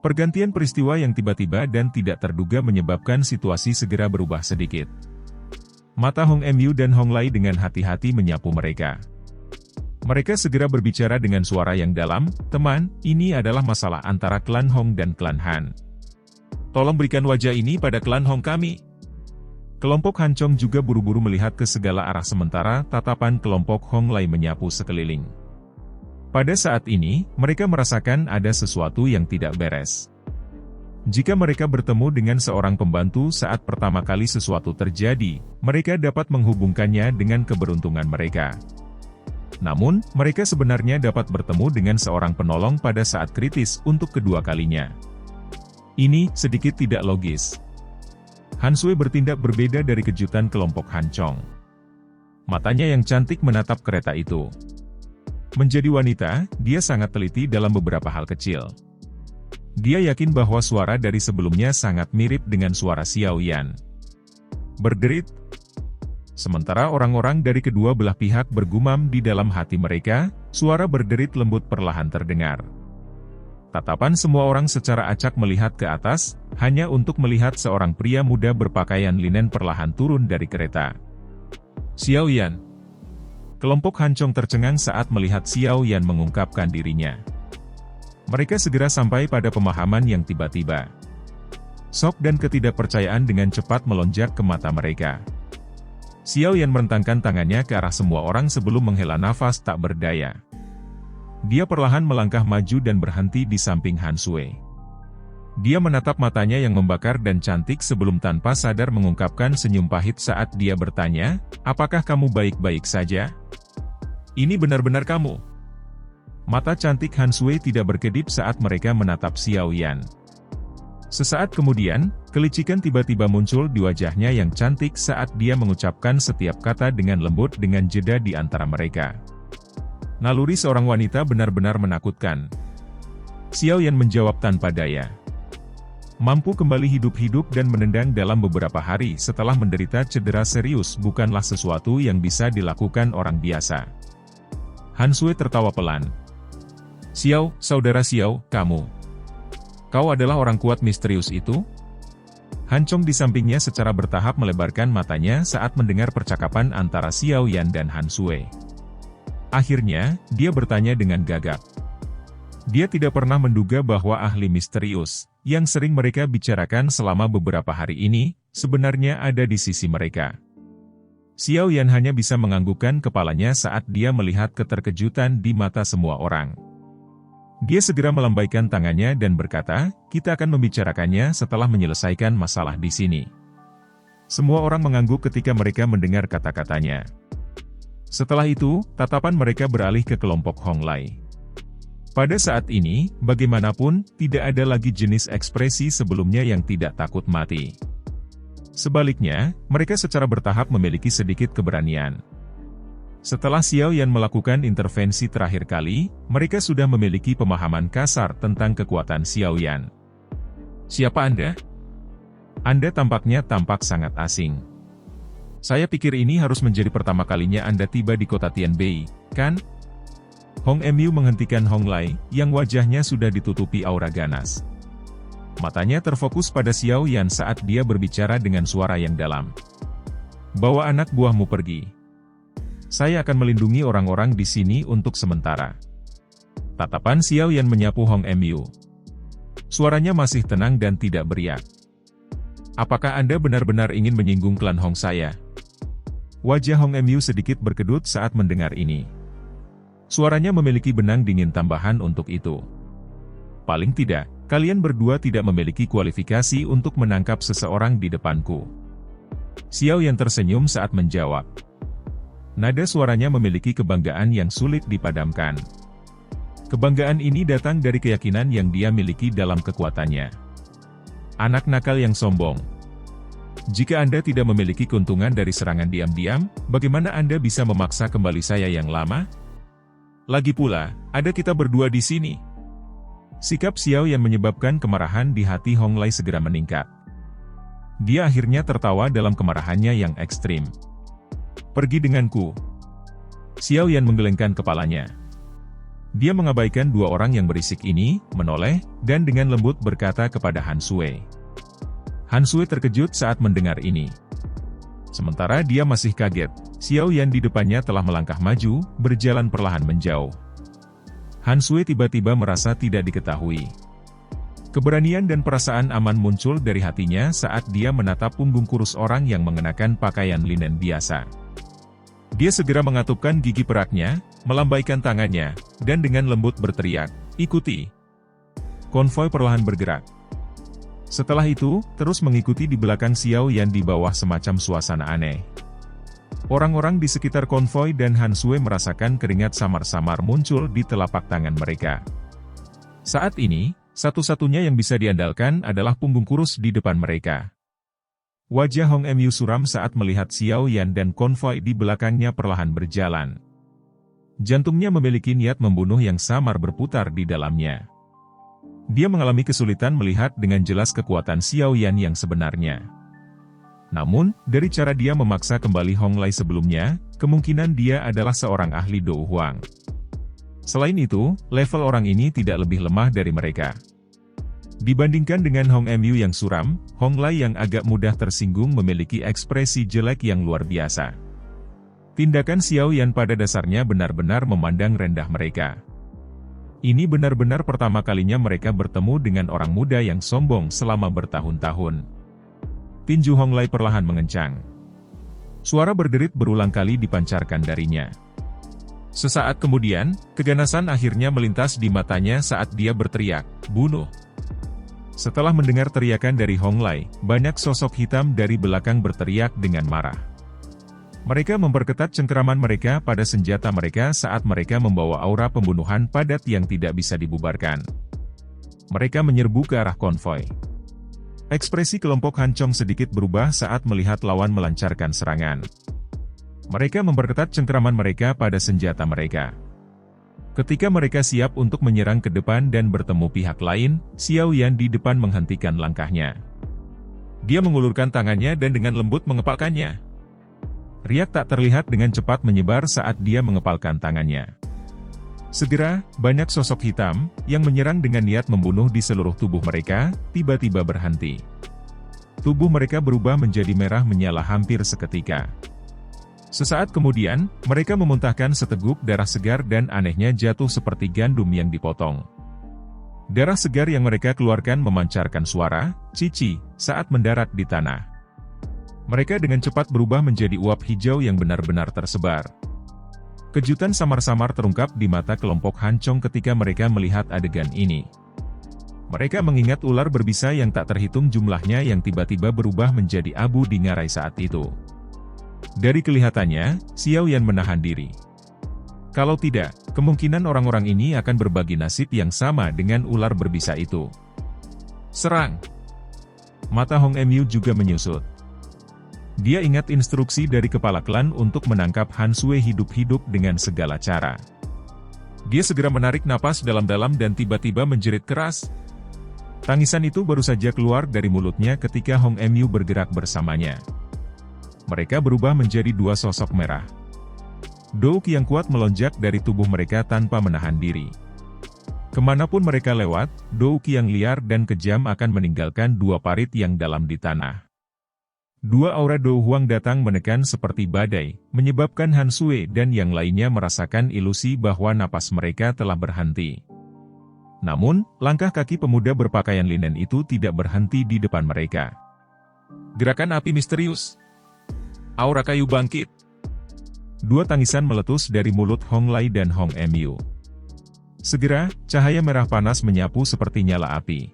Pergantian peristiwa yang tiba-tiba dan tidak terduga menyebabkan situasi segera berubah sedikit. Mata Hong Mu dan Hong Lai dengan hati-hati menyapu mereka. Mereka segera berbicara dengan suara yang dalam, "Teman, ini adalah masalah antara klan Hong dan klan Han. Tolong berikan wajah ini pada klan Hong kami." Kelompok Han Chong juga buru-buru melihat ke segala arah sementara tatapan kelompok Hong Lai menyapu sekeliling. Pada saat ini, mereka merasakan ada sesuatu yang tidak beres. Jika mereka bertemu dengan seorang pembantu saat pertama kali sesuatu terjadi, mereka dapat menghubungkannya dengan keberuntungan mereka. Namun, mereka sebenarnya dapat bertemu dengan seorang penolong pada saat kritis untuk kedua kalinya. Ini sedikit tidak logis. Han Sui bertindak berbeda dari kejutan kelompok Han Chong. Matanya yang cantik menatap kereta itu. Menjadi wanita, dia sangat teliti dalam beberapa hal kecil. Dia yakin bahwa suara dari sebelumnya sangat mirip dengan suara Xiao Yan. Berderit. Sementara orang-orang dari kedua belah pihak bergumam di dalam hati mereka, suara berderit lembut perlahan terdengar. Tatapan semua orang secara acak melihat ke atas, hanya untuk melihat seorang pria muda berpakaian linen perlahan turun dari kereta. Xiao Yan. Kelompok Han Chong tercengang saat melihat Xiao Yan mengungkapkan dirinya. Mereka segera sampai pada pemahaman yang tiba-tiba. Shock dan ketidakpercayaan dengan cepat melonjak ke mata mereka. Xiao Yan merentangkan tangannya ke arah semua orang sebelum menghela nafas tak berdaya. Dia perlahan melangkah maju dan berhenti di samping Han Sui. Dia menatap matanya yang membakar dan cantik sebelum tanpa sadar mengungkapkan senyum pahit saat dia bertanya, "Apakah kamu baik-baik saja? Ini benar-benar kamu?" Mata cantik Han Sui tidak berkedip saat mereka menatap Xiao Yan. Sesaat kemudian, kelicikan tiba-tiba muncul di wajahnya yang cantik saat dia mengucapkan setiap kata dengan lembut dengan jeda di antara mereka. Naluri seorang wanita benar-benar menakutkan. Xiao Yan menjawab tanpa daya. Mampu kembali hidup-hidup dan menendang dalam beberapa hari setelah menderita cedera serius bukanlah sesuatu yang bisa dilakukan orang biasa. Han Sui tertawa pelan. "Xiao, saudara Xiao, kamu. Kau adalah orang kuat misterius itu?" Han Chong di sampingnya secara bertahap melebarkan matanya saat mendengar percakapan antara Xiao Yan dan Han Sui. Akhirnya, dia bertanya dengan gagap. Dia tidak pernah menduga bahwa ahli misterius, yang sering mereka bicarakan selama beberapa hari ini, sebenarnya ada di sisi mereka. Xiao Yan hanya bisa menganggukkan kepalanya saat dia melihat keterkejutan di mata semua orang. Dia segera melambaikan tangannya dan berkata, "Kita akan membicarakannya setelah menyelesaikan masalah di sini." Semua orang mengangguk ketika mereka mendengar kata-katanya. Setelah itu, tatapan mereka beralih ke kelompok Hong Lai. Pada saat ini, bagaimanapun, tidak ada lagi jenis ekspresi sebelumnya yang tidak takut mati. Sebaliknya, mereka secara bertahap memiliki sedikit keberanian. Setelah Xiao Yan melakukan intervensi terakhir kali, mereka sudah memiliki pemahaman kasar tentang kekuatan Xiao Yan. "Siapa Anda?" "Anda tampaknya tampak sangat asing. Saya pikir ini harus menjadi pertama kalinya Anda tiba di kota Tianbei, kan?" Hong Mu menghentikan Hong Lai, yang wajahnya sudah ditutupi aura ganas. Matanya terfokus pada Xiao Yan saat dia berbicara dengan suara yang dalam. "Bawa anak buahmu pergi. Saya akan melindungi orang-orang di sini untuk sementara." Tatapan Xiao Yan menyapu Hong Mu. Suaranya masih tenang dan tidak beriak. "Apakah Anda benar-benar ingin menyinggung klan Hong saya?" Wajah Hong Mu sedikit berkedut saat mendengar ini. Suaranya memiliki benang dingin tambahan untuk itu. "Paling tidak, kalian berdua tidak memiliki kualifikasi untuk menangkap seseorang di depanku." Xiao Yan tersenyum saat menjawab. Nada suaranya memiliki kebanggaan yang sulit dipadamkan. Kebanggaan ini datang dari keyakinan yang dia miliki dalam kekuatannya. "Anak nakal yang sombong. Jika Anda tidak memiliki keuntungan dari serangan diam-diam, bagaimana Anda bisa memaksa kembali saya yang lama? Lagi pula, ada kita berdua di sini." Sikap Xiao Yan menyebabkan kemarahan di hati Hong Lai segera meningkat. Dia akhirnya tertawa dalam kemarahannya yang ekstrim. "Pergi denganku." Xiao Yan menggelengkan kepalanya. Dia mengabaikan dua orang yang berisik ini, menoleh, dan dengan lembut berkata kepada Han Sui. Han Sui terkejut saat mendengar ini. Sementara dia masih kaget, Xiao Yan di depannya telah melangkah maju, berjalan perlahan menjauh. Han Sui tiba-tiba merasa tidak diketahui. Keberanian dan perasaan aman muncul dari hatinya saat dia menatap punggung kurus orang yang mengenakan pakaian linen biasa. Dia segera mengatupkan gigi peraknya, melambaikan tangannya, dan dengan lembut berteriak, "Ikuti!" Konvoi perlahan bergerak. Setelah itu, terus mengikuti di belakang Xiao Yan di bawah semacam suasana aneh. Orang-orang di sekitar konvoi dan Han Sui merasakan keringat samar-samar muncul di telapak tangan mereka. Saat ini, satu-satunya yang bisa diandalkan adalah punggung kurus di depan mereka. Wajah Hong Mu suram saat melihat Xiao Yan dan konvoi di belakangnya perlahan berjalan. Jantungnya memiliki niat membunuh yang samar berputar di dalamnya. Dia mengalami kesulitan melihat dengan jelas kekuatan Xiao Yan yang sebenarnya. Namun, dari cara dia memaksa kembali Hong Lei sebelumnya, kemungkinan dia adalah seorang ahli Dou Huang. Selain itu, level orang ini tidak lebih lemah dari mereka. Dibandingkan dengan Hong Mu yang suram, Hong Lei yang agak mudah tersinggung memiliki ekspresi jelek yang luar biasa. Tindakan Xiao Yan pada dasarnya benar-benar memandang rendah mereka. Ini benar-benar pertama kalinya mereka bertemu dengan orang muda yang sombong selama bertahun-tahun. Tinju Hong Lei perlahan mengencang. Suara berderit berulang kali dipancarkan darinya. Sesaat kemudian, keganasan akhirnya melintas di matanya saat dia berteriak, "Bunuh!" Setelah mendengar teriakan dari Hong Lei, banyak sosok hitam dari belakang berteriak dengan marah. Mereka memperketat cengkeraman mereka pada senjata mereka saat mereka membawa aura pembunuhan padat yang tidak bisa dibubarkan. Mereka menyerbu ke arah konvoi. Ekspresi kelompok Han Chong sedikit berubah saat melihat lawan melancarkan serangan. Mereka memperketat cengkeraman mereka pada senjata mereka. Ketika mereka siap untuk menyerang ke depan dan bertemu pihak lain, Xiao Yan di depan menghentikan langkahnya. Dia mengulurkan tangannya dan dengan lembut mengepalkannya. Riak tak terlihat dengan cepat menyebar saat dia mengepalkan tangannya. Segera, banyak sosok hitam, yang menyerang dengan niat membunuh di seluruh tubuh mereka, tiba-tiba berhenti. Tubuh mereka berubah menjadi merah menyala hampir seketika. Sesaat kemudian, mereka memuntahkan seteguk darah segar dan anehnya jatuh seperti gandum yang dipotong. Darah segar yang mereka keluarkan memancarkan suara, cici, saat mendarat di tanah. Mereka dengan cepat berubah menjadi uap hijau yang benar-benar tersebar. Kejutan samar-samar terungkap di mata kelompok Han Chong ketika mereka melihat adegan ini. Mereka mengingat ular berbisa yang tak terhitung jumlahnya yang tiba-tiba berubah menjadi abu di ngarai saat itu. Dari kelihatannya, Xiao Yan menahan diri. Kalau tidak, kemungkinan orang-orang ini akan berbagi nasib yang sama dengan ular berbisa itu. Serang! Mata Hong Mu juga menyusut. Dia ingat instruksi dari kepala klan untuk menangkap Han Sui hidup-hidup dengan segala cara. Dia segera menarik napas dalam-dalam dan tiba-tiba menjerit keras. Tangisan itu baru saja keluar dari mulutnya ketika Hong Mu bergerak bersamanya. Mereka berubah menjadi dua sosok merah. Dou Qi yang kuat melonjak dari tubuh mereka tanpa menahan diri. Kemanapun mereka lewat, Dou Qi yang liar dan kejam akan meninggalkan dua parit yang dalam di tanah. Dua aura Dou Huang datang menekan seperti badai, menyebabkan Han Sui dan yang lainnya merasakan ilusi bahwa napas mereka telah berhenti. Namun, langkah kaki pemuda berpakaian linen itu tidak berhenti di depan mereka. Gerakan api misterius. Aura kayu bangkit. Dua tangisan meletus dari mulut Hong Lei dan Hong Mu. Segera, cahaya merah panas menyapu seperti nyala api.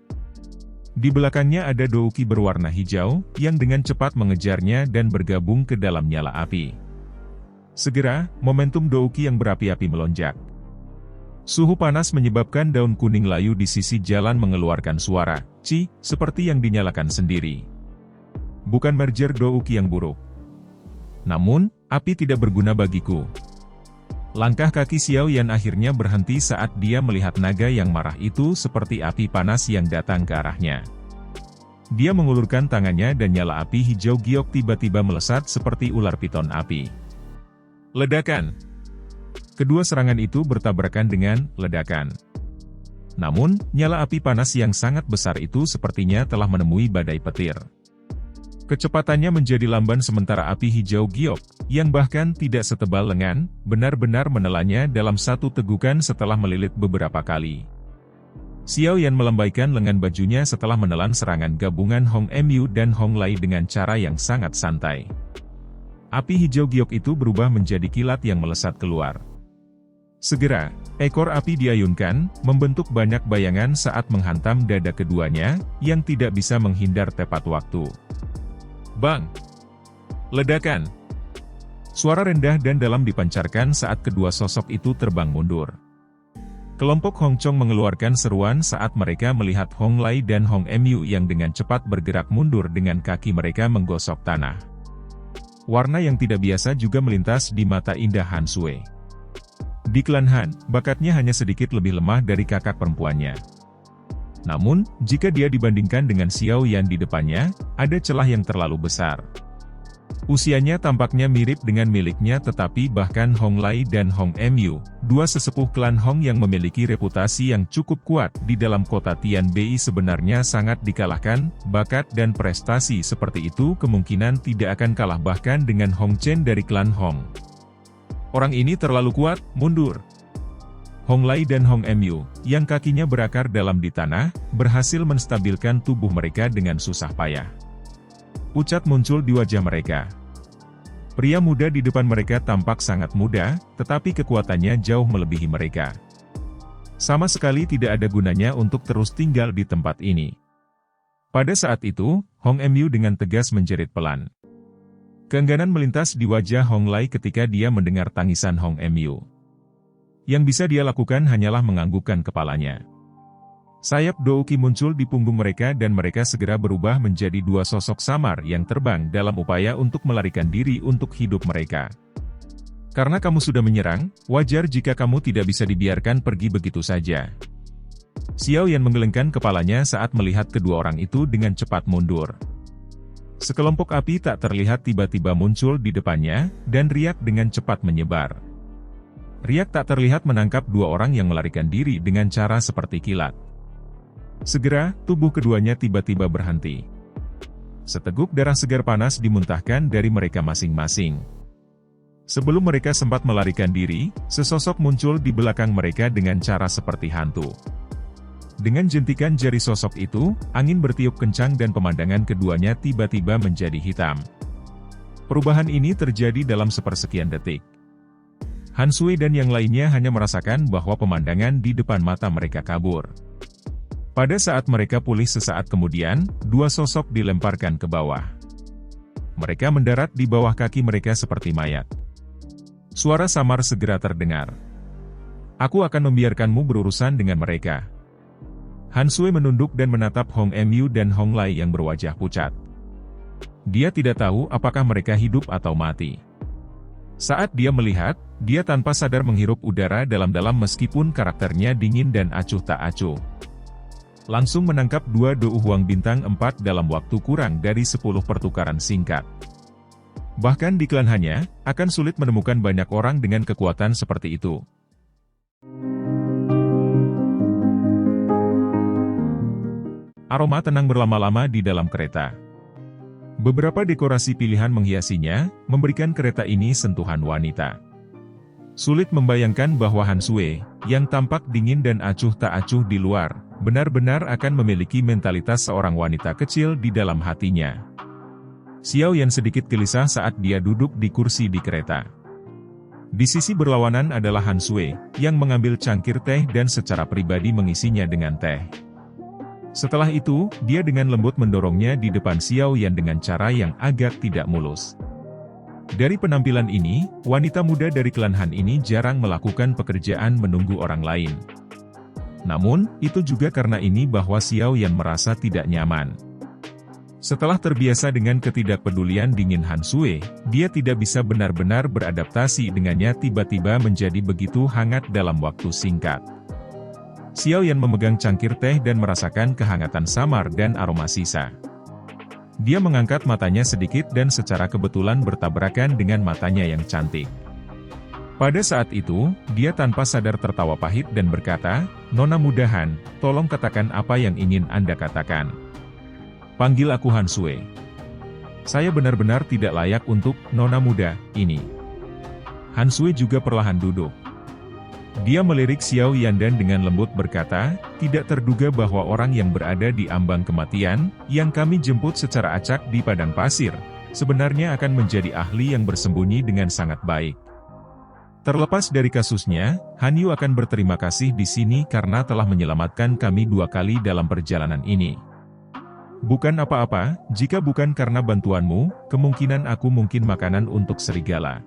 Di belakangnya ada Dou Qi berwarna hijau, yang dengan cepat mengejarnya dan bergabung ke dalam nyala api. Segera, momentum Dou Qi yang berapi-api melonjak. Suhu panas menyebabkan daun kuning layu di sisi jalan mengeluarkan suara, "Ci", seperti yang dinyalakan sendiri. Bukan merger Dou Qi yang buruk. Namun, api tidak berguna bagiku. Langkah kaki Xiao Yan akhirnya berhenti saat dia melihat naga yang marah itu seperti api panas yang datang ke arahnya. Dia mengulurkan tangannya dan nyala api hijau giok tiba-tiba melesat seperti ular piton api. Ledakan! Kedua serangan itu bertabrakan dengan ledakan. Namun, nyala api panas yang sangat besar itu sepertinya telah menemui badai petir. Kecepatannya menjadi lamban sementara api hijau giok, yang bahkan tidak setebal lengan, benar-benar menelannya dalam satu tegukan setelah melilit beberapa kali. Xiao Yan melambaikan lengan bajunya setelah menelan serangan gabungan Hong Mu dan Hong Lai dengan cara yang sangat santai. Api hijau giok itu berubah menjadi kilat yang melesat keluar. Segera, ekor api diayunkan, membentuk banyak bayangan saat menghantam dada keduanya, yang tidak bisa menghindar tepat waktu. Bang! Ledakan! Suara rendah dan dalam dipancarkan saat kedua sosok itu terbang mundur. Kelompok Hong Chong mengeluarkan seruan saat mereka melihat Hong Lai dan Hong Mu yang dengan cepat bergerak mundur dengan kaki mereka menggosok tanah. Warna yang tidak biasa juga melintas di mata indah Han Sui. Di klan Han, bakatnya hanya sedikit lebih lemah dari kakak perempuannya. Namun, jika dia dibandingkan dengan Xiao Yan di depannya, ada celah yang terlalu besar. Usianya tampaknya mirip dengan miliknya tetapi bahkan Hong Lai dan Hong Mu, dua sesepuh klan Hong yang memiliki reputasi yang cukup kuat di dalam kota Tianbei sebenarnya sangat dikalahkan, bakat dan prestasi seperti itu kemungkinan tidak akan kalah bahkan dengan Hong Chen dari klan Hong. Orang ini terlalu kuat, mundur. Hong Lai dan Hong Mu, yang kakinya berakar dalam di tanah, berhasil menstabilkan tubuh mereka dengan susah payah. Pucat muncul di wajah mereka. Pria muda di depan mereka tampak sangat muda, tetapi kekuatannya jauh melebihi mereka. Sama sekali tidak ada gunanya untuk terus tinggal di tempat ini. Pada saat itu, Hong Mu dengan tegas menjerit pelan. Keengganan melintas di wajah Hong Lai ketika dia mendengar tangisan Hong Mu. Yang bisa dia lakukan hanyalah menganggukkan kepalanya. Sayap Douki muncul di punggung mereka dan mereka segera berubah menjadi dua sosok samar yang terbang dalam upaya untuk melarikan diri untuk hidup mereka. Karena kamu sudah menyerang, wajar jika kamu tidak bisa dibiarkan pergi begitu saja. Xiao Yan menggelengkan kepalanya saat melihat kedua orang itu dengan cepat mundur. Sekelompok api tak terlihat tiba-tiba muncul di depannya, dan riak dengan cepat menyebar. Riak tak terlihat menangkap dua orang yang melarikan diri dengan cara seperti kilat. Segera, tubuh keduanya tiba-tiba berhenti. Seteguk darah segar panas dimuntahkan dari mereka masing-masing. Sebelum mereka sempat melarikan diri, sesosok muncul di belakang mereka dengan cara seperti hantu. Dengan jentikan jari sosok itu, angin bertiup kencang dan pemandangan keduanya tiba-tiba menjadi hitam. Perubahan ini terjadi dalam sepersekian detik. Han Sui dan yang lainnya hanya merasakan bahwa pemandangan di depan mata mereka kabur. Pada saat mereka pulih sesaat kemudian, dua sosok dilemparkan ke bawah. Mereka mendarat di bawah kaki mereka seperti mayat. Suara samar segera terdengar. Aku akan membiarkanmu berurusan dengan mereka. Han Sui menunduk dan menatap Hong Mu dan Hong Lai yang berwajah pucat. Dia tidak tahu apakah mereka hidup atau mati. Saat dia melihat, dia tanpa sadar menghirup udara dalam-dalam meskipun karakternya dingin dan acuh tak acuh. Langsung menangkap dua Dou Huang bintang 4 dalam waktu kurang dari 10 pertukaran singkat. Bahkan di klan hanya, akan sulit menemukan banyak orang dengan kekuatan seperti itu. Aroma tenang berlama-lama di dalam kereta. Beberapa dekorasi pilihan menghiasinya, memberikan kereta ini sentuhan wanita. Sulit membayangkan bahwa Han Sui, yang tampak dingin dan acuh tak acuh di luar, benar-benar akan memiliki mentalitas seorang wanita kecil di dalam hatinya. Xiao Yan sedikit gelisah saat dia duduk di kursi di kereta. Di sisi berlawanan adalah Han Sui, yang mengambil cangkir teh dan secara pribadi mengisinya dengan teh. Setelah itu, dia dengan lembut mendorongnya di depan Xiao Yan dengan cara yang agak tidak mulus. Dari penampilan ini, wanita muda dari klan Han ini jarang melakukan pekerjaan menunggu orang lain. Namun, itu juga karena ini bahwa Xiao Yan merasa tidak nyaman. Setelah terbiasa dengan ketidakpedulian dingin Han Sui, dia tidak bisa benar-benar beradaptasi dengannya tiba-tiba menjadi begitu hangat dalam waktu singkat. Xiao Yan memegang cangkir teh dan merasakan kehangatan samar dan aroma sisa. Dia mengangkat matanya sedikit dan secara kebetulan bertabrakan dengan matanya yang cantik. Pada saat itu, dia tanpa sadar tertawa pahit dan berkata, "Nona Mudahan, tolong katakan apa yang ingin Anda katakan. Panggil aku Hansue. Saya benar-benar tidak layak untuk Nona muda ini." Hansue juga perlahan duduk. Dia melirik Xiao Yandan dengan lembut berkata, "Tidak terduga bahwa orang yang berada di ambang kematian, yang kami jemput secara acak di padang pasir, sebenarnya akan menjadi ahli yang bersembunyi dengan sangat baik. Terlepas dari kasusnya, Han Yu akan berterima kasih di sini karena telah menyelamatkan kami 2 kali dalam perjalanan ini. Bukan apa-apa, jika bukan karena bantuanmu, kemungkinan aku mungkin makanan untuk serigala.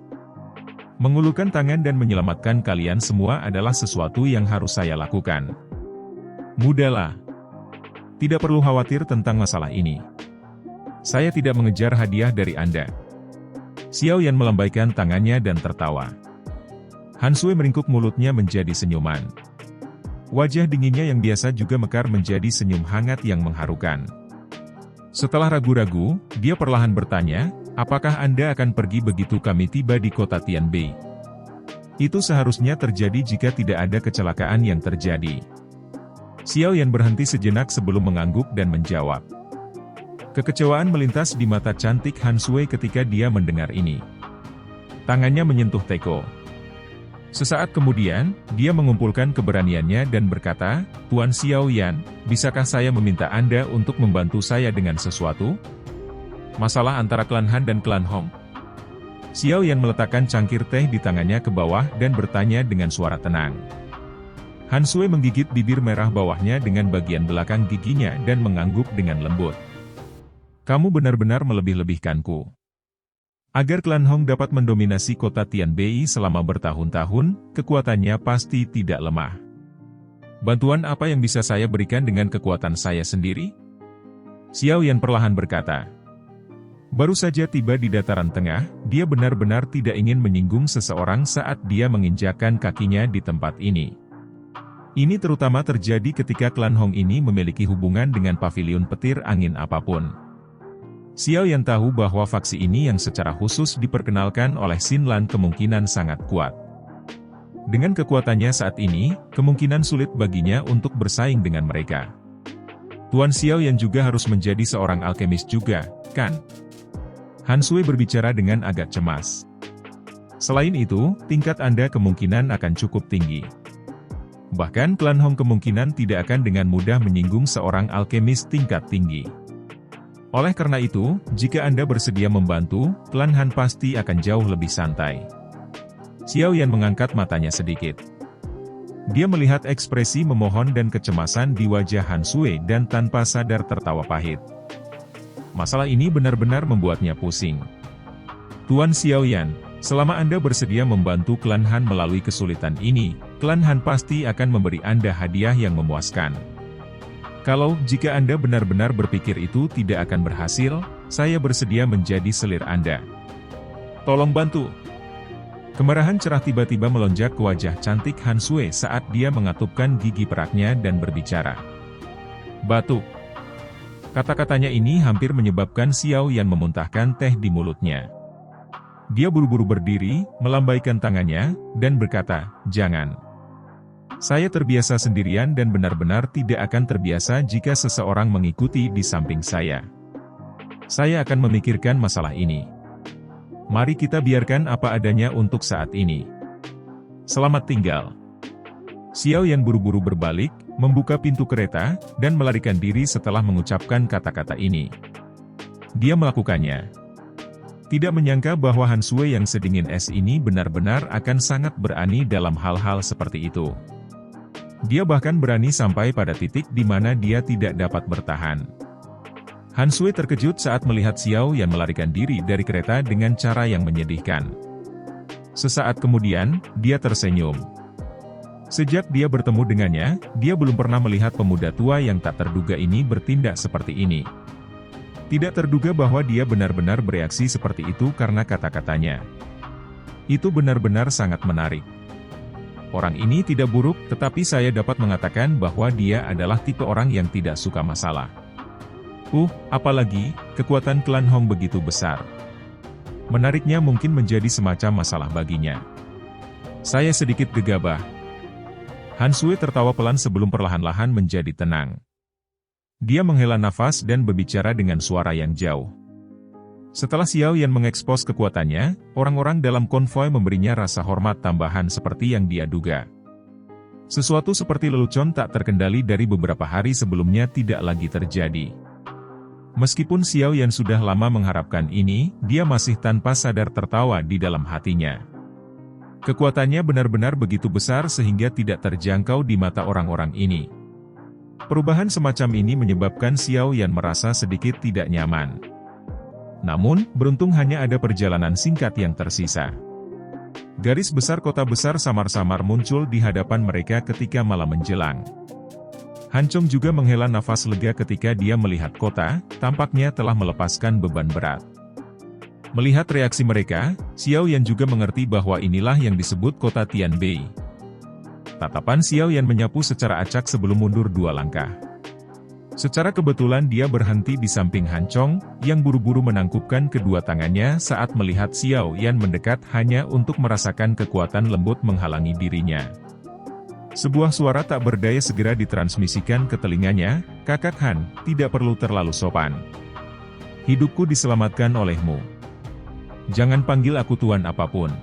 Mengulurkan tangan dan menyelamatkan kalian semua adalah sesuatu yang harus saya lakukan. Mudahlah. Tidak perlu khawatir tentang masalah ini. Saya tidak mengejar hadiah dari Anda." Xiao Yan melambaikan tangannya dan tertawa. Hansue meringkuk mulutnya menjadi senyuman. Wajah dinginnya yang biasa juga mekar menjadi senyum hangat yang mengharukan. Setelah ragu-ragu, dia perlahan bertanya, "Apakah Anda akan pergi begitu kami tiba di kota Tianbei?" Itu seharusnya terjadi jika tidak ada kecelakaan yang terjadi. Xiao Yan berhenti sejenak sebelum mengangguk dan menjawab. Kekecewaan melintas di mata cantik Hansue ketika dia mendengar ini. Tangannya menyentuh teko. Sesaat kemudian, dia mengumpulkan keberaniannya dan berkata, "Tuan Xiao Yan, bisakah saya meminta Anda untuk membantu saya dengan sesuatu? Masalah antara klan Han dan klan Hong." Xiao Yan meletakkan cangkir teh di tangannya ke bawah dan bertanya dengan suara tenang. Hansue menggigit bibir merah bawahnya dengan bagian belakang giginya dan mengangguk dengan lembut. "Kamu benar-benar melebih-lebihkanku. Agar klan Hong dapat mendominasi kota Tianbei selama bertahun-tahun, kekuatannya pasti tidak lemah. Bantuan apa yang bisa saya berikan dengan kekuatan saya sendiri?" Xiao Yan perlahan berkata. Baru saja tiba di dataran tengah, dia benar-benar tidak ingin menyinggung seseorang saat dia menginjakkan kakinya di tempat ini. Ini terutama terjadi ketika klan Hong ini memiliki hubungan dengan paviliun petir angin apapun. Xiao Yan tahu bahwa faksi ini yang secara khusus diperkenalkan oleh Xin Lan kemungkinan sangat kuat. Dengan kekuatannya saat ini, kemungkinan sulit baginya untuk bersaing dengan mereka. Tuan Xiao Yan juga harus menjadi seorang alkemis juga, kan? Hansue berbicara dengan agak cemas. Selain itu, tingkat Anda kemungkinan akan cukup tinggi. Bahkan klan Hong kemungkinan tidak akan dengan mudah menyinggung seorang alkemis tingkat tinggi. Oleh karena itu, jika Anda bersedia membantu, klan Han pasti akan jauh lebih santai. Xiao Yan mengangkat matanya sedikit. Dia melihat ekspresi memohon dan kecemasan di wajah Hansue dan tanpa sadar tertawa pahit. Masalah ini benar-benar membuatnya pusing. "Tuan Xiao Yan, selama Anda bersedia membantu klan Han melalui kesulitan ini, klan Han pasti akan memberi Anda hadiah yang memuaskan. Jika Anda benar-benar berpikir itu tidak akan berhasil, saya bersedia menjadi selir Anda. Tolong bantu." Kemarahan cerah tiba-tiba melonjak ke wajah cantik Hansue saat dia mengatupkan gigi peraknya dan berbicara. "Batuk." Kata-katanya ini hampir menyebabkan Xiao Yan memuntahkan teh di mulutnya. Dia buru-buru berdiri, melambaikan tangannya, dan berkata, "Jangan. Saya terbiasa sendirian dan benar-benar tidak akan terbiasa jika seseorang mengikuti di samping saya. Saya akan memikirkan masalah ini. Mari kita biarkan apa adanya untuk saat ini. Selamat tinggal." Xiao Yan buru-buru berbalik, membuka pintu kereta, dan melarikan diri setelah mengucapkan kata-kata ini. Dia melakukannya. Tidak menyangka bahwa Hansue yang sedingin es ini benar-benar akan sangat berani dalam hal-hal seperti itu. Dia bahkan berani sampai pada titik di mana dia tidak dapat bertahan. Hansue terkejut saat melihat Xiao Yan melarikan diri dari kereta dengan cara yang menyedihkan. Sesaat kemudian, dia tersenyum. Sejak dia bertemu dengannya, dia belum pernah melihat pemuda tua yang tak terduga ini bertindak seperti ini. Tidak terduga bahwa dia benar-benar bereaksi seperti itu karena kata-katanya. Itu benar-benar sangat menarik. Orang ini tidak buruk, tetapi saya dapat mengatakan bahwa dia adalah tipe orang yang tidak suka masalah. Apalagi, kekuatan klan Hong begitu besar. Menariknya mungkin menjadi semacam masalah baginya. Saya sedikit gegabah. Han Sui tertawa pelan sebelum perlahan-lahan menjadi tenang. Dia menghela nafas dan berbicara dengan suara yang jauh. Setelah Xiao Yan mengekspos kekuatannya, orang-orang dalam konvoi memberinya rasa hormat tambahan seperti yang dia duga. Sesuatu seperti lelucon tak terkendali dari beberapa hari sebelumnya tidak lagi terjadi. Meskipun Xiao Yan sudah lama mengharapkan ini, dia masih tanpa sadar tertawa di dalam hatinya. Kekuatannya benar-benar begitu besar sehingga tidak terjangkau di mata orang-orang ini. Perubahan semacam ini menyebabkan Xiao Yan merasa sedikit tidak nyaman. Namun, beruntung hanya ada perjalanan singkat yang tersisa. Garis besar kota besar samar-samar muncul di hadapan mereka ketika malam menjelang. Han Chong juga menghela nafas lega ketika dia melihat kota, tampaknya telah melepaskan beban berat. Melihat reaksi mereka, Xiao Yan juga mengerti bahwa inilah yang disebut kota Tianbei. Tatapan Xiao Yan menyapu secara acak sebelum mundur 2 langkah. Secara kebetulan dia berhenti di samping Han Chong, yang buru-buru menangkupkan kedua tangannya saat melihat Xiao Yan mendekat hanya untuk merasakan kekuatan lembut menghalangi dirinya. Sebuah suara tak berdaya segera ditransmisikan ke telinganya, "Kakak Han, tidak perlu terlalu sopan. Hidupku diselamatkan olehmu. Jangan panggil aku tuan apapun.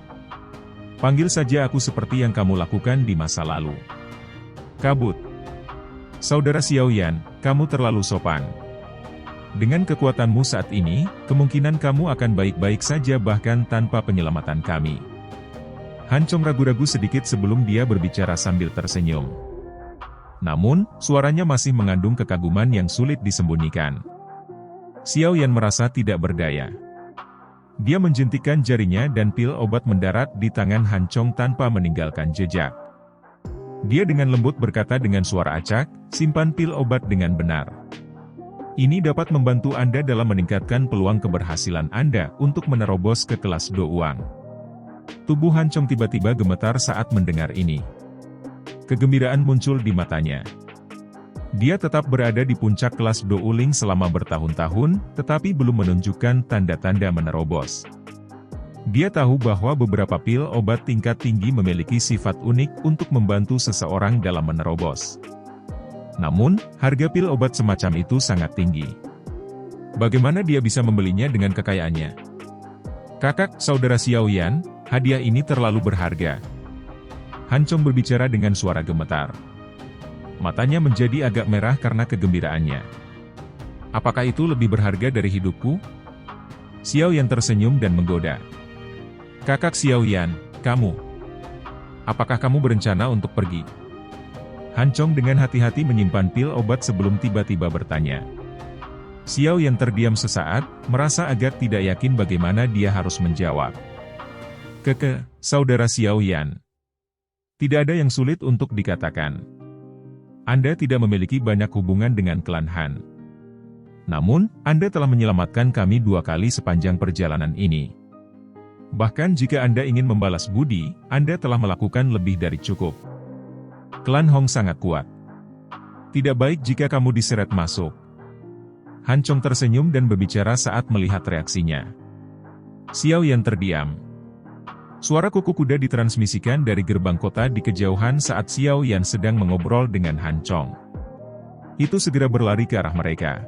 Panggil saja aku seperti yang kamu lakukan di masa lalu." Kabut. Saudara Xiao Yan, kamu terlalu sopan. Dengan kekuatanmu saat ini, kemungkinan kamu akan baik-baik saja bahkan tanpa penyelamatan kami. Han Chong ragu-ragu sedikit sebelum dia berbicara sambil tersenyum. Namun, suaranya masih mengandung kekaguman yang sulit disembunyikan. Xiao Yan merasa tidak berdaya. Dia menjentikkan jarinya dan pil obat mendarat di tangan Han Chong tanpa meninggalkan jejak. Dia dengan lembut berkata dengan suara acak, "Simpan pil obat dengan benar. Ini dapat membantu Anda dalam meningkatkan peluang keberhasilan Anda untuk menerobos ke kelas Do Uang." Tubuh Han Chong tiba-tiba gemetar saat mendengar ini. Kegembiraan muncul di matanya. Dia tetap berada di puncak kelas Do Uling selama bertahun-tahun, tetapi belum menunjukkan tanda-tanda menerobos. Dia tahu bahwa beberapa pil obat tingkat tinggi memiliki sifat unik untuk membantu seseorang dalam menerobos. Namun, harga pil obat semacam itu sangat tinggi. Bagaimana dia bisa membelinya dengan kekayaannya? "Kakak, saudara Xiao Yan, hadiah ini terlalu berharga." Han Chong berbicara dengan suara gemetar. Matanya menjadi agak merah karena kegembiraannya. "Apakah itu lebih berharga dari hidupku?" Xiao Yan tersenyum dan menggoda. "Kakak Xiao Yan, kamu. Apakah kamu berencana untuk pergi?" Han Chong dengan hati-hati menyimpan pil obat sebelum tiba-tiba bertanya. Xiao Yan terdiam sesaat, merasa agak tidak yakin bagaimana dia harus menjawab. Saudara Xiao Yan. Tidak ada yang sulit untuk dikatakan. Anda tidak memiliki banyak hubungan dengan klan Han. Namun, Anda telah menyelamatkan kami 2 kali sepanjang perjalanan ini. Bahkan jika Anda ingin membalas budi, Anda telah melakukan lebih dari cukup. Klan Hong sangat kuat. Tidak baik jika kamu diseret masuk. Han Chong tersenyum dan berbicara saat melihat reaksinya. Xiao Yan terdiam. Suara kuku kuda ditransmisikan dari gerbang kota di kejauhan saat Xiao Yan sedang mengobrol dengan Han Chong. Itu segera berlari ke arah mereka.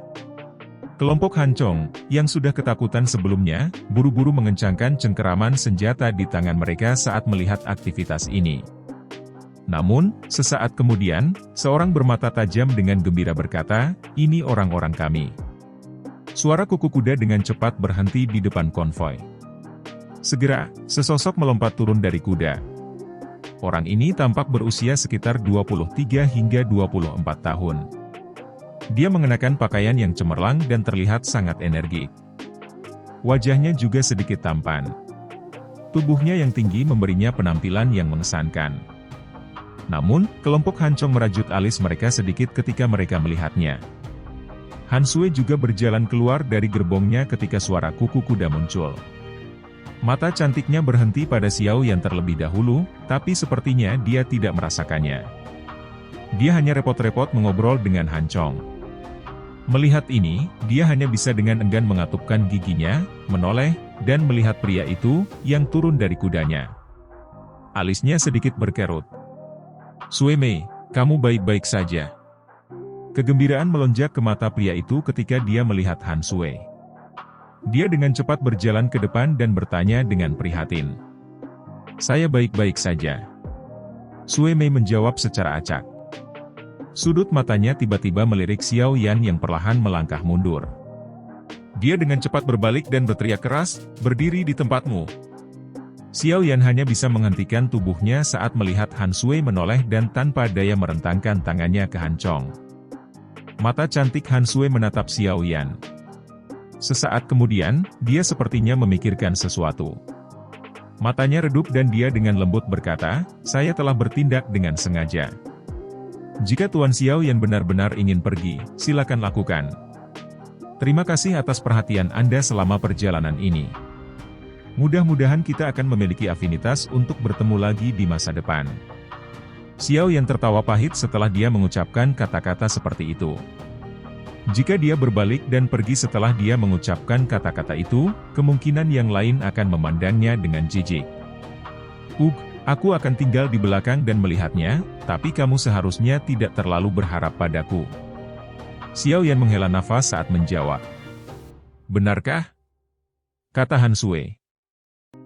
Kelompok Han Chong, yang sudah ketakutan sebelumnya, buru-buru mengencangkan cengkeraman senjata di tangan mereka saat melihat aktivitas ini. Namun, sesaat kemudian, seorang bermata tajam dengan gembira berkata, "Ini orang-orang kami." Suara kuku kuda dengan cepat berhenti di depan konvoi. Segera, sesosok melompat turun dari kuda. Orang ini tampak berusia sekitar 23 hingga 24 tahun. Dia mengenakan pakaian yang cemerlang dan terlihat sangat energik. Wajahnya juga sedikit tampan. Tubuhnya yang tinggi memberinya penampilan yang mengesankan. Namun, kelompok Han Chong merajut alis mereka sedikit ketika mereka melihatnya. Han Sui juga berjalan keluar dari gerbongnya ketika suara kuku kuda muncul. Mata cantiknya berhenti pada Xiao Yan terlebih dahulu, tapi sepertinya dia tidak merasakannya. Dia hanya repot-repot mengobrol dengan Han Chong. Melihat ini, dia hanya bisa dengan enggan mengatupkan giginya, menoleh, dan melihat pria itu, yang turun dari kudanya. Alisnya sedikit berkerut. Sue Mei, kamu baik-baik saja. Kegembiraan melonjak ke mata pria itu ketika dia melihat Han Sue. Dia dengan cepat berjalan ke depan dan bertanya dengan prihatin. Saya baik-baik saja. Sue Mei menjawab secara acak. Sudut matanya tiba-tiba melirik Xiao Yan yang perlahan melangkah mundur. Dia dengan cepat berbalik dan berteriak keras, berdiri di tempatmu. Xiao Yan hanya bisa menghentikan tubuhnya saat melihat Han Sue menoleh dan tanpa daya merentangkan tangannya ke Han Chong. Mata cantik Han Sue menatap Xiao Yan. Sesaat kemudian, dia sepertinya memikirkan sesuatu. Matanya redup dan dia dengan lembut berkata, saya telah bertindak dengan sengaja. Jika Tuan Xiao Yan benar-benar ingin pergi, silakan lakukan. Terima kasih atas perhatian Anda selama perjalanan ini. Mudah-mudahan kita akan memiliki afinitas untuk bertemu lagi di masa depan. Xiao Yan tertawa pahit setelah dia mengucapkan kata-kata seperti itu. Jika dia berbalik dan pergi setelah dia mengucapkan kata-kata itu, kemungkinan yang lain akan memandangnya dengan jijik. Aku akan tinggal di belakang dan melihatnya, tapi kamu seharusnya tidak terlalu berharap padaku. Xiao Yan menghela nafas saat menjawab. Benarkah? Kata Han Sue.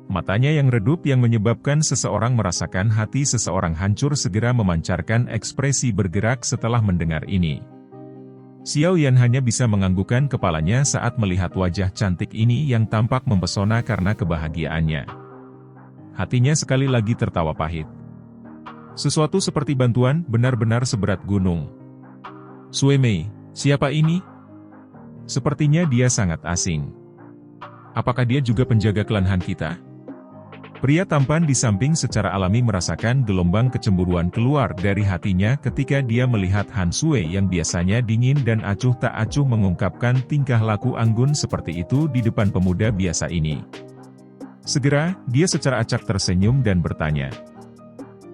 Matanya yang redup yang menyebabkan seseorang merasakan hati seseorang hancur segera memancarkan ekspresi bergerak setelah mendengar ini. Xiao Yan hanya bisa menganggukkan kepalanya saat melihat wajah cantik ini yang tampak mempesona karena kebahagiaannya. Hatinya sekali lagi tertawa pahit. Sesuatu seperti bantuan benar-benar seberat gunung. Sue Mei, siapa ini? Sepertinya dia sangat asing. Apakah dia juga penjaga klan Han kita? Pria tampan di samping secara alami merasakan gelombang kecemburuan keluar dari hatinya ketika dia melihat Han Sue yang biasanya dingin dan acuh tak acuh mengungkapkan tingkah laku anggun seperti itu di depan pemuda biasa ini. Segera, dia secara acak tersenyum dan bertanya.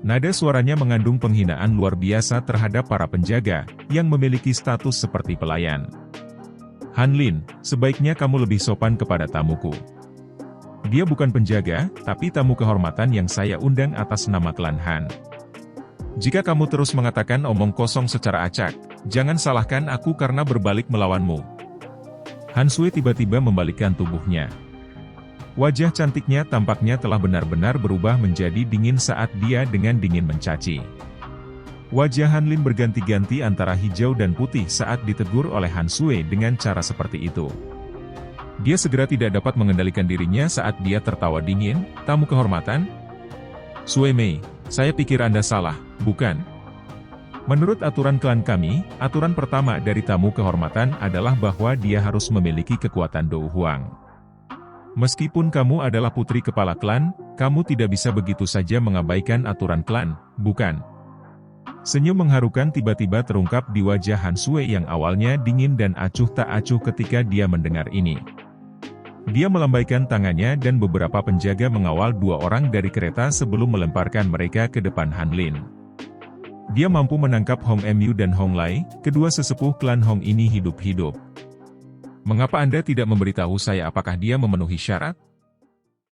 Nada suaranya mengandung penghinaan luar biasa terhadap para penjaga, yang memiliki status seperti pelayan. Han Lin, sebaiknya kamu lebih sopan kepada tamuku. Dia bukan penjaga, tapi tamu kehormatan yang saya undang atas nama klan Han. Jika kamu terus mengatakan omong kosong secara acak, jangan salahkan aku karena berbalik melawanmu. Han Sue tiba-tiba membalikkan tubuhnya. Wajah cantiknya tampaknya telah benar-benar berubah menjadi dingin saat dia dengan dingin mencaci. Wajah Han Lin berganti-ganti antara hijau dan putih saat ditegur oleh Han Sue dengan cara seperti itu. Dia segera tidak dapat mengendalikan dirinya saat dia tertawa dingin, tamu kehormatan. Sue Mei, saya pikir Anda salah, bukan? Menurut aturan klan kami, aturan pertama dari tamu kehormatan adalah bahwa dia harus memiliki kekuatan Dou Huang. Meskipun kamu adalah putri kepala klan, kamu tidak bisa begitu saja mengabaikan aturan klan, bukan? Senyum mengharukan tiba-tiba terungkap di wajah Han Sue yang awalnya dingin dan acuh tak acuh ketika dia mendengar ini. Dia melambaikan tangannya dan beberapa penjaga mengawal dua orang dari kereta sebelum melemparkan mereka ke depan Han Lin. Dia mampu menangkap Hong Mu dan Hong Lai, kedua sesepuh klan Hong ini hidup-hidup. Mengapa Anda tidak memberitahu saya apakah dia memenuhi syarat?